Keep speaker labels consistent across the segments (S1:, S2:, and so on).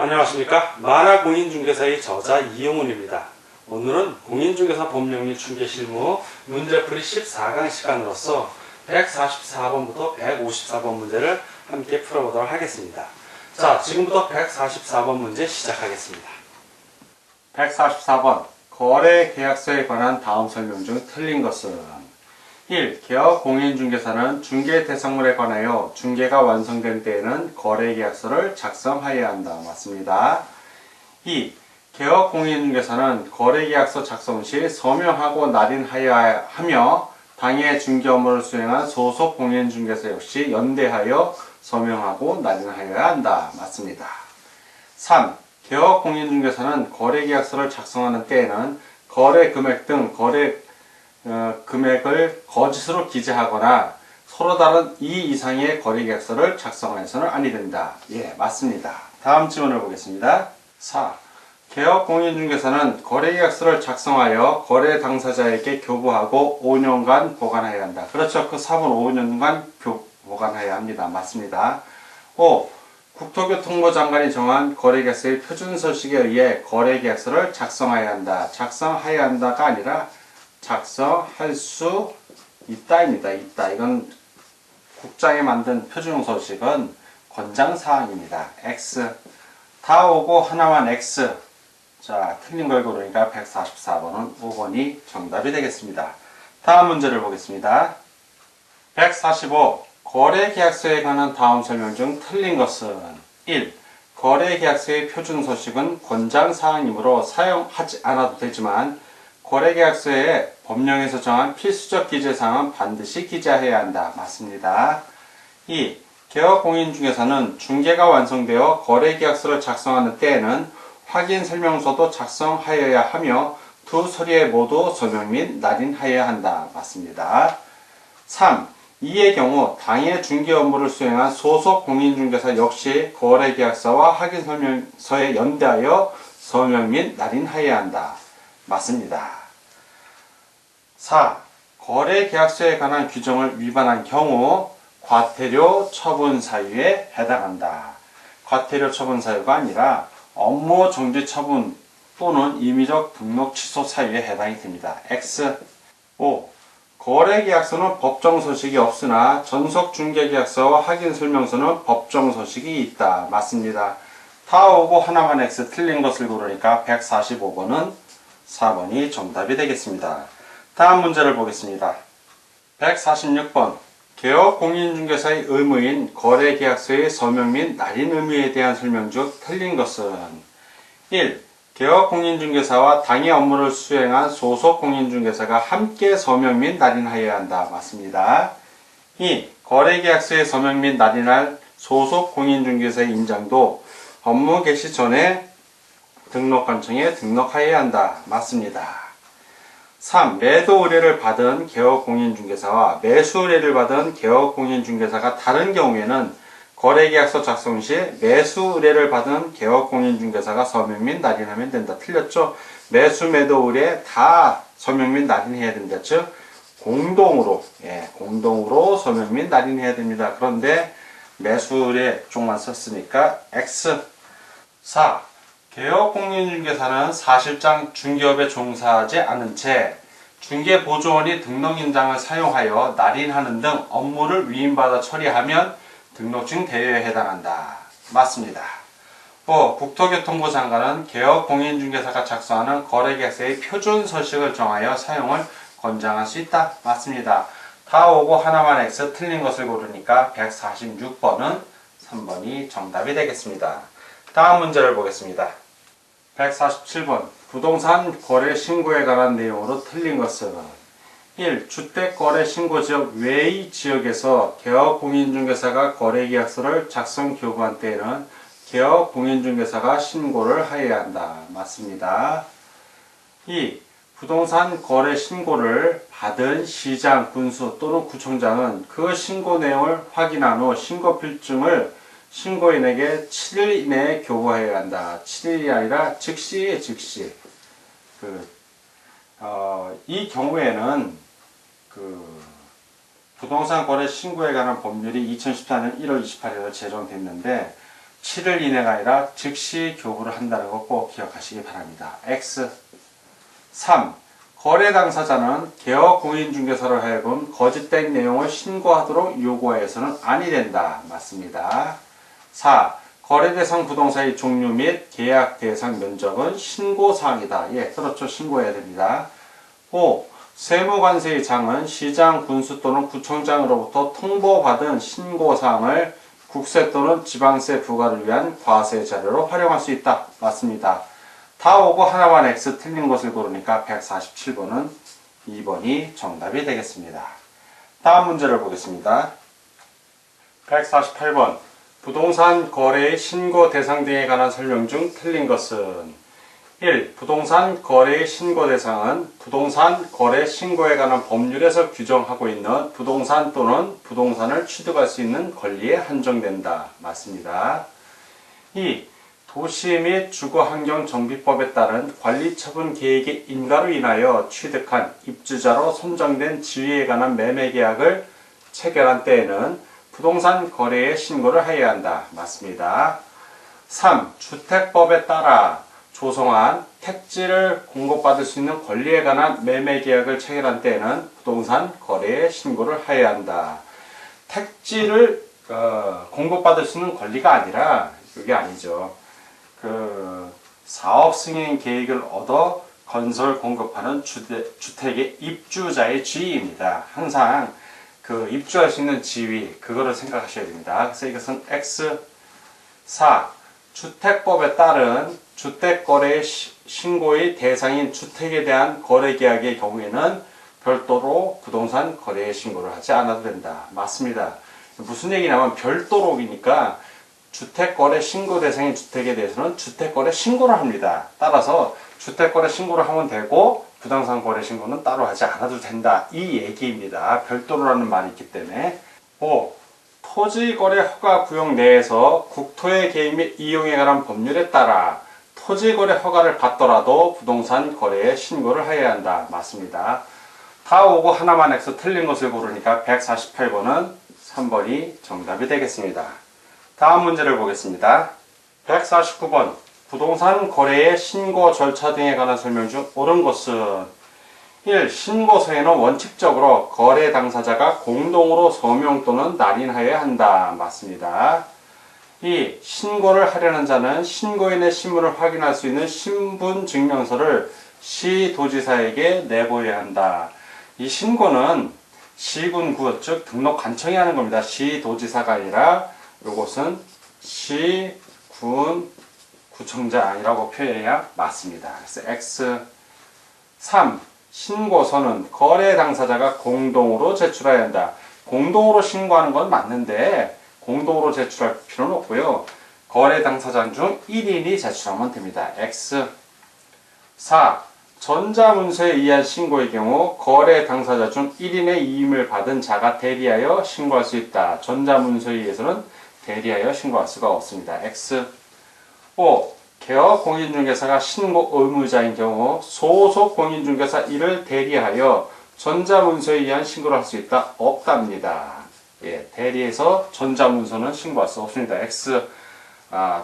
S1: 안녕하십니까. 만화공인중개사의 저자 이용훈입니다. 오늘은 공인중개사 법령및 중개실무 문제풀이 14강 시간으로서 144번부터 154번 문제를 함께 풀어보도록 하겠습니다. 자, 지금부터 144번 문제 시작하겠습니다.
S2: 144번 거래계약서에 관한 다음 설명 중 틀린 것은 1. 개업공인중개사는 중개 대상물에 관하여 중개가 완성된 때에는 거래계약서를 작성하여야 한다. 맞습니다. 2. 개업공인중개사는 거래계약서 작성 시 서명하고 날인하여야 하며 당해 중개 업무를 수행한 소속 공인중개사 역시 연대하여 서명하고 날인하여야 한다. 맞습니다. 3. 개업공인중개사는 거래계약서를 작성하는 때에는 거래금액 등 금액을 거짓으로 기재하거나 서로 다른 이 이상의 거래계약서를 작성해서는 아니 된다. 예, 맞습니다. 다음 질문을 보겠습니다. 4. 개업공인중개사는 거래계약서를 작성하여 거래 당사자에게 교부하고 5년간 보관해야 한다. 그렇죠. 그 4번 5년간 보관해야 합니다. 맞습니다. 5. 국토교통부 장관이 정한 거래계약서의 표준서식에 의해 거래계약서를 작성해야 한다. 작성해야 한다가 아니라 작성할 수 있다입니다. 있다. 이건 국장이 만든 표준서식은 권장사항입니다. X. 다 오고 하나만 X. 자, 틀린 걸 고르니까 144번은 5번이 정답이 되겠습니다. 다음 문제를 보겠습니다. 145. 거래계약서에 관한 다음 설명 중 틀린 것은 1. 거래계약서의 표준서식은 권장사항이므로 사용하지 않아도 되지만 거래계약서에 법령에서 정한 필수적 기재사항은 반드시 기재해야 한다. 맞습니다. 2. 개업공인중개사는 중개가 완성되어 거래계약서를 작성하는 때에는 확인설명서도 작성하여야 하며 두 서류에 모두 서명 및 날인하여야 한다. 맞습니다. 3. 이의 경우 당해 중개 업무를 수행한 소속 공인중개사 역시 거래계약서와 확인설명서에 연대하여 서명 및 날인하여야 한다. 맞습니다. 4. 거래계약서에 관한 규정을 위반한 경우 과태료 처분 사유에 해당한다. 과태료 처분 사유가 아니라 업무 정지 처분 또는 임의적 등록 취소 사유에 해당이 됩니다. X. 5. 거래계약서는 법정서식이 없으나 전속중개계약서와 확인설명서는 법정서식이 있다. 맞습니다. 다 오고 하나만 X 틀린 것을 고르니까 145번은 4번이 정답이 되겠습니다. 다음 문제를 보겠습니다. 146번 개업공인중개사의 의무인 거래계약서의 서명 및 날인 의무에 대한 설명 중 틀린 것은 1. 개업공인중개사와 당해 업무를 수행한 소속 공인중개사가 함께 서명 및 날인하여야 한다. 맞습니다. 2. 거래계약서에 서명 및 날인할 소속 공인중개사의 임장도 업무 개시 전에 등록관청에 등록하여야 한다. 맞습니다. 3. 매도 의뢰를 받은 개업공인중개사와 매수 의뢰를 받은 개업공인중개사가 다른 경우에는 거래계약서 작성 시 매수 의뢰를 받은 개업공인중개사가 서명 및 날인하면 된다. 틀렸죠? 매수 매도 의뢰 다 서명 및 날인해야 된다. 즉 공동으로 서명 및 날인해야 됩니다. 그런데 매수 의뢰 쪽만 썼으니까 X. 4. 개업공인중개사는 사실상 중개업에 종사하지 않은 채 중개보조원이 등록인장을 사용하여 날인하는 등 업무를 위임받아 처리하면 등록증 대여에 해당한다. 맞습니다. 5. 국토교통부 장관은 개업공인중개사가 작성하는 거래계약서의 표준서식을 정하여 사용을 권장할 수 있다. 맞습니다. 다 오고 하나만 X 틀린 것을 고르니까 146번은 3번이 정답이 되겠습니다. 다음 문제를 보겠습니다. 147번 부동산 거래 신고에 관한 내용으로 틀린 것은 1. 주택거래 신고지역 외의 지역에서 개업공인중개사가 거래계약서를 작성 교부한 때에는 개업공인중개사가 신고를 하여야 한다. 맞습니다. 2. 부동산 거래 신고를 받은 시장, 군수 또는 구청장은 그 신고 내용을 확인한 후 신고필증을 신고인에게 7일 이내에 교부해야 한다. 7일이 아니라 즉시. 이 경우에는 부동산 거래 신고에 관한 법률이 2014년 1월 28일에 제정됐는데 7일 이내가 아니라 즉시 교부를 한다는 거 꼭 기억하시기 바랍니다. X 3. 거래 당사자는 개업 공인중개사로 하여금 거짓된 내용을 신고하도록 요구하여서는 아니 된다. 맞습니다. 4. 거래 대상 부동산의 종류 및 계약 대상 면적은 신고사항이다. 예, 그렇죠. 신고해야 됩니다. 5. 세무관세의 장은 시장, 군수 또는 구청장으로부터 통보받은 신고사항을 국세 또는 지방세 부과를 위한 과세 자료로 활용할 수 있다. 맞습니다. 다 오고 하나만 X 틀린 것을 고르니까 147번은 2번이 정답이 되겠습니다. 다음 문제를 보겠습니다. 148번 부동산 거래의 신고 대상 등에 관한 설명 중 틀린 것은 1. 부동산 거래의 신고 대상은 부동산 거래 신고에 관한 법률에서 규정하고 있는 부동산 또는 부동산을 취득할 수 있는 권리에 한정된다. 맞습니다. 2. 도시 및 주거환경정비법에 따른 관리처분 계획의 인가로 인하여 취득한 입주자로 선정된 지위에 관한 매매계약을 체결한 때에는 부동산 거래의 신고를 해야 한다. 맞습니다. 3. 주택법에 따라 조성한 택지를 공급받을 수 있는 권리에 관한 매매계약을 체결한 때에는 부동산 거래의 신고를 해야 한다. 택지를 공급받을 수 있는 권리가 아니라 그게 아니죠. 사업 승인 계획을 얻어 건설 공급하는 주택의 입주자의 지위입니다. 항상 입주할 수 있는 지위, 그거를 생각하셔야 됩니다. 그래서 이것은 X 4. 주택법에 따른 주택거래 신고의 대상인 주택에 대한 거래계약의 경우에는 별도로 부동산 거래의 신고를 하지 않아도 된다. 맞습니다. 무슨 얘기냐면 별도로이니까 주택거래 신고 대상인 주택에 대해서는 주택거래 신고를 합니다. 따라서 주택거래 신고를 하면 되고 부동산 거래 신고는 따로 하지 않아도 된다. 이 얘기입니다. 별도로라는 말이 있기 때문에. 5. 토지거래 허가 구역 내에서 국토의 개입 및 이용에 관한 법률에 따라 토지거래 허가를 받더라도 부동산 거래에 신고를 해야 한다. 맞습니다. 다 오고 하나만 X 틀린 것을 고르니까 148번은 3번이 정답이 되겠습니다. 다음 문제를 보겠습니다. 149번 부동산 거래의 신고 절차 등에 관한 설명 중 옳은 것은 1. 신고서에는 원칙적으로 거래 당사자가 공동으로 서명 또는 날인하여야 한다. 맞습니다. 2. 신고를 하려는 자는 신고인의 신분을 확인할 수 있는 신분증명서를 시도지사에게 내보여야 한다. 이 신고는 시군구, 즉 등록관청이 하는 겁니다. 시도지사가 아니라 이것은 시군구청장이라고 표현해야 맞습니다. 그래서 X 3. 신고서는 거래 당사자가 공동으로 제출해야 한다. 공동으로 신고하는 건 맞는데 공동으로 제출할 필요는 없고요. 거래 당사자 중 1인이 제출하면 됩니다. X 4. 전자문서에 의한 신고의 경우 거래 당사자 중 1인의 이임을 받은 자가 대리하여 신고할 수 있다. 전자문서에 의해서는 대리하여 신고할 수가 없습니다. X 5. 개업 공인중개사가 신고 의무자인 경우 소속 공인중개사 이를 대리하여 전자문서에 의한 신고를 할 수 있다. 없답니다. 예, 대리해서 전자문서는 신고할 수 없습니다. X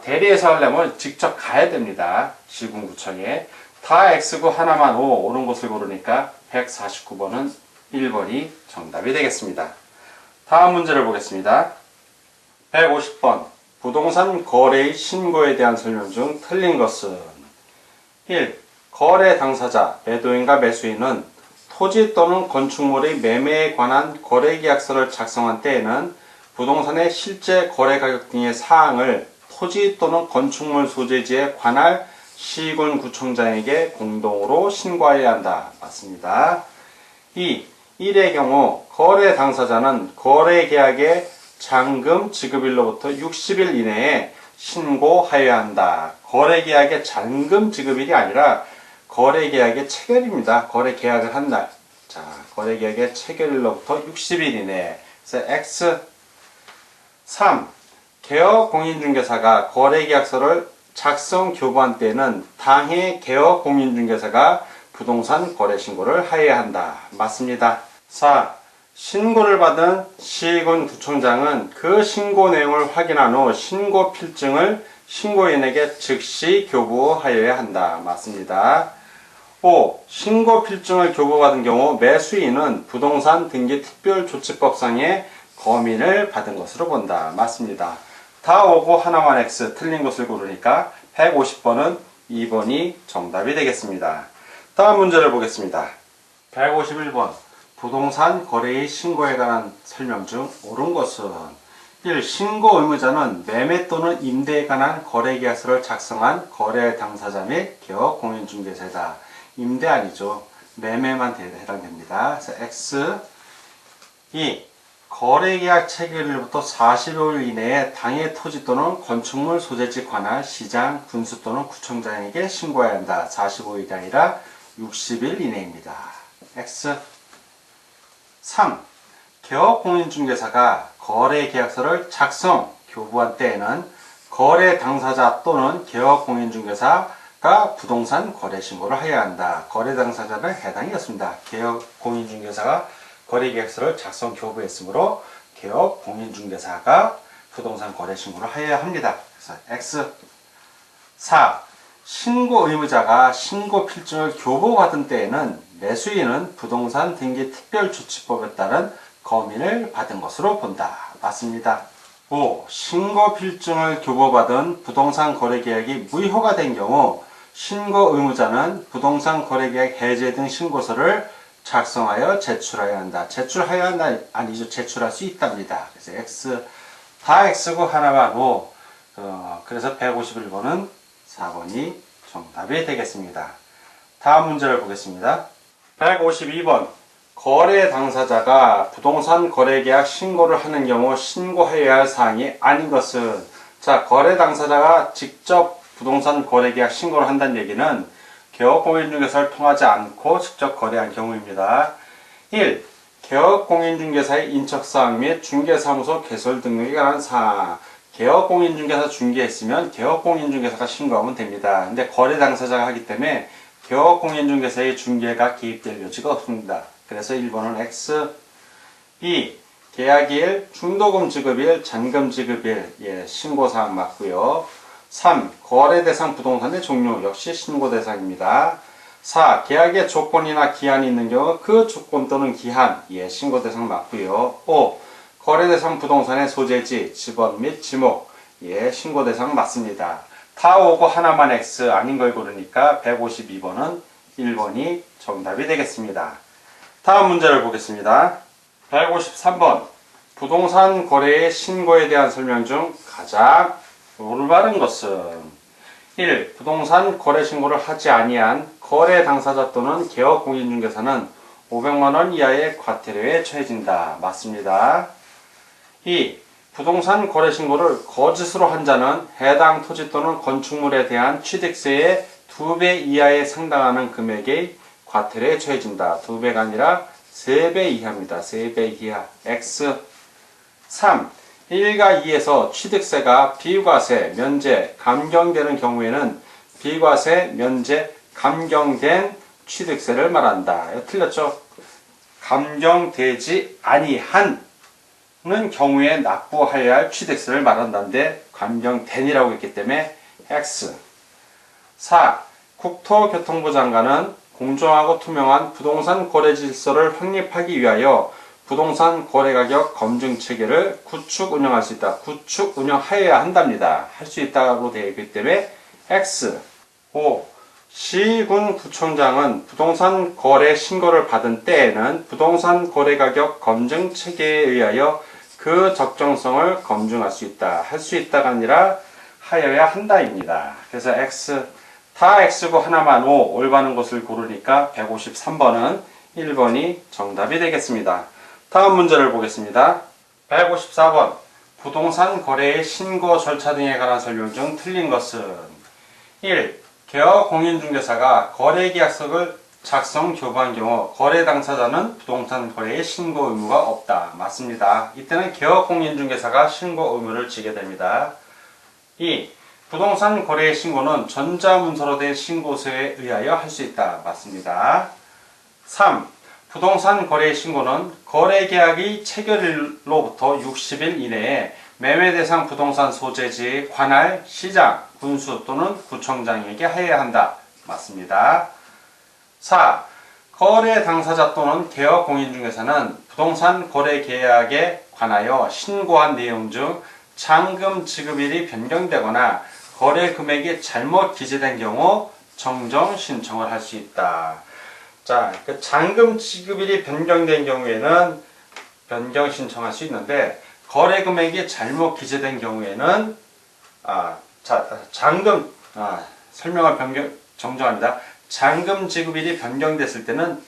S2: 대리해서 하려면 직접 가야 됩니다. 시군구청에. 다 X고 하나만 O 옳은 것을 고르니까 149번은 1번이 정답이 되겠습니다. 다음 문제를 보겠습니다. 150번 부동산 거래의 신고에 대한 설명 중 틀린 것은 1. 거래 당사자, 매도인과 매수인은 토지 또는 건축물의 매매에 관한 거래계약서를 작성한 때에는 부동산의 실제 거래 가격 등의 사항을 토지 또는 건축물 소재지에 관할 시군구청장에게 공동으로 신고해야 한다. 맞습니다. 2. 1의 경우 거래 당사자는 거래계약의 잔금 지급일로부터 60일 이내에 신고하여야 한다. 거래계약의 잔금 지급일이 아니라 거래계약의 체결입니다. 거래계약을 한 날. 자, 거래계약의 체결일로부터 60일 이내에. 그래서 X 3. 개업 공인중개사가 거래계약서를 작성 교부한 때는 당해 개업 공인중개사가 부동산 거래 신고를 하여야 한다. 맞습니다. 4. 신고를 받은 시군 구청장은 그 신고 내용을 확인한 후 신고 필증을 신고인에게 즉시 교부하여야 한다. 맞습니다. 5. 신고 필증을 교부받은 경우 매수인은 부동산 등기 특별조치법상의 검인을 받은 것으로 본다. 맞습니다. 다 오고 하나만 X, 틀린 것을 고르니까 150번은 2번이 정답이 되겠습니다. 다음 문제를 보겠습니다. 151번. 부동산 거래의 신고에 관한 설명 중 옳은 것은 1. 신고 의무자는 매매 또는 임대에 관한 거래계약서를 작성한 거래 당사자 및 개업 공인중개사이다. 임대 아니죠. 매매만 해당됩니다. 그래서 X. 2. 거래계약 체결일부터 45일 이내에 당해 토지 또는 건축물 소재지 관할 시장, 군수 또는 구청장에게 신고해야 한다. 45일이 아니라 60일 이내입니다. X. 3. 개업공인중개사가 거래계약서를 작성, 교부한 때에는 거래 당사자 또는 개업공인중개사가 부동산 거래신고를 해야 한다. 거래 당사자는 해당이었습니다. 개업공인중개사가 거래계약서를 작성, 교부했으므로 개업공인중개사가 부동산 거래신고를 해야 합니다. 그래서 X. 4. 신고 의무자가 신고 필증을 교부받은 때에는 매수인은 부동산 등기 특별조치법에 따른 검인을 받은 것으로 본다. 맞습니다. 5. 신고 필증을 교부받은 부동산 거래계약이 무효가 된 경우 신고 의무자는 부동산 거래계약 해제 등 신고서를 작성하여 제출해야 한다. 제출해야 한다 아니죠. 제출할 수 있답니다. 그래서 X. 다 X고 하나만 O. 그래서 151번은 4번이 정답이 되겠습니다. 다음 문제를 보겠습니다. 152번. 거래 당사자가 부동산 거래계약 신고를 하는 경우 신고해야 할 사항이 아닌 것은, 자, 거래 당사자가 직접 부동산 거래계약 신고를 한다는 얘기는 개업공인중개사를 통하지 않고 직접 거래한 경우입니다. 1. 개업공인중개사의 인척사항 및 중개사무소 개설 등록에 관한 사항. 개업공인중개사 중개했으면 개업공인중개사가 신고하면 됩니다. 근데 거래 당사자가 하기 때문에 개업공인중개사의 중개가 개입될 여지가 없습니다. 그래서 1번은 X. 2. 계약일, 중도금 지급일, 잔금 지급일. 예, 신고사항 맞고요. 3. 거래대상 부동산의 종류 역시 신고대상입니다. 4. 계약의 조건이나 기한이 있는 경우 그 조건 또는 기한. 예, 신고대상 맞고요. 5. 거래대상 부동산의 소재지, 지번 및 지목. 예, 신고대상 맞습니다. 다 오고 하나만 X 아닌 걸 고르니까 152번은 1번이 정답이 되겠습니다. 다음 문제를 보겠습니다. 153번. 부동산 거래의 신고에 대한 설명 중 가장 올바른 것은 1. 부동산 거래 신고를 하지 아니한 거래 당사자 또는 개업공인중개사는 500만원 이하의 과태료에 처해진다. 맞습니다. 2. 부동산 거래 신고를 거짓으로 한 자는 해당 토지 또는 건축물에 대한 취득세의 2배 이하에 상당하는 금액의 과태료에 처해진다. 2배가 아니라 3배 이하입니다. 3배 이하. X. 3. 1과 2에서 취득세가 비과세, 면제, 감경되는 경우에는 비과세, 면제, 감경된 취득세를 말한다. 이거 틀렸죠? 감경되지 아니한 는 경우에 납부하여야 할 취득세를 말한다는데 감경된이라고 했기 때문에 X. 4. 국토교통부 장관은 공정하고 투명한 부동산 거래 질서를 확립하기 위하여 부동산 거래 가격 검증 체계를 구축 운영할 수 있다. 구축 운영하여야 한답니다. 할 수 있다고 되어 있기 때문에 X. 5. 시군 구청장은 부동산 거래 신고를 받은 때에는 부동산 거래 가격 검증 체계에 의하여 그 적정성을 검증할 수 있다. 할 수 있다가 아니라 하여야 한다입니다. 그래서 X. 다 X고 하나만 O. 올바른 것을 고르니까 153번은 1번이 정답이 되겠습니다. 다음 문제를 보겠습니다. 154번. 부동산 거래의 신고 절차 등에 관한 설명 중 틀린 것은 1. 개업공인중개사가 거래계약서를 작성, 교부한 경우 거래 당사자는 부동산 거래에 신고 의무가 없다. 맞습니다. 이때는 개업공인중개사가 신고 의무를 지게 됩니다. 2. 부동산 거래의 신고는 전자문서로 된 신고서에 의하여 할 수 있다. 맞습니다. 3. 부동산 거래 신고는 거래계약이 체결일로부터 60일 이내에 매매 대상 부동산 소재지 관할, 시장, 군수 또는 구청장에게 해야 한다. 맞습니다. 4. 거래 당사자 또는 개업 공인중개사는 부동산 거래 계약에 관하여 신고한 내용 중 잔금 지급일이 변경되거나 거래 금액이 잘못 기재된 경우 정정 신청을 할 수 있다. 자, 그 잔금 지급일이 변경된 경우에는 변경 신청할 수 있는데 거래 금액이 잘못 기재된 경우에는 설명을 정정합니다. 잔금 지급일이 변경됐을 때는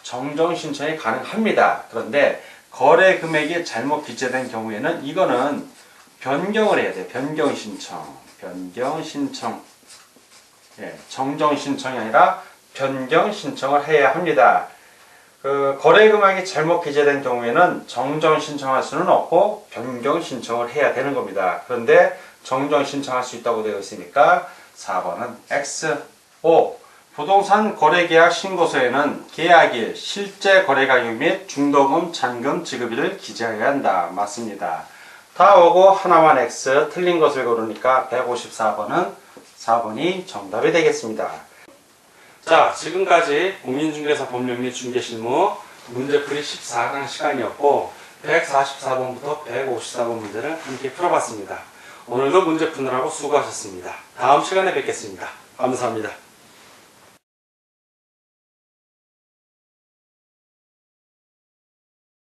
S2: 정정 신청이 가능합니다. 그런데 거래 금액이 잘못 기재된 경우에는 이거는 변경을 해야 돼요. 변경 신청. 예, 정정 신청이 아니라 변경 신청을 해야 합니다. 그 거래 금액이 잘못 기재된 경우에는 정정 신청할 수는 없고 변경 신청을 해야 되는 겁니다. 그런데 정정 신청할 수 있다고 되어 있으니까 4번은 X. 5. 부동산 거래계약 신고서에는 계약일, 실제 거래가격 및 중도금, 잔금 지급일을 기재해야 한다. 맞습니다. 다 오고 하나만 X, 틀린 것을 고르니까 154번은 4번이 정답이 되겠습니다.
S1: 자, 지금까지 공인중개사 법령 및 중개실무 문제풀이 14강 시간이었고 144번부터 154번 문제를 함께 풀어봤습니다. 오늘도 문제 푸느라고 수고하셨습니다. 다음 시간에 뵙겠습니다. 감사합니다.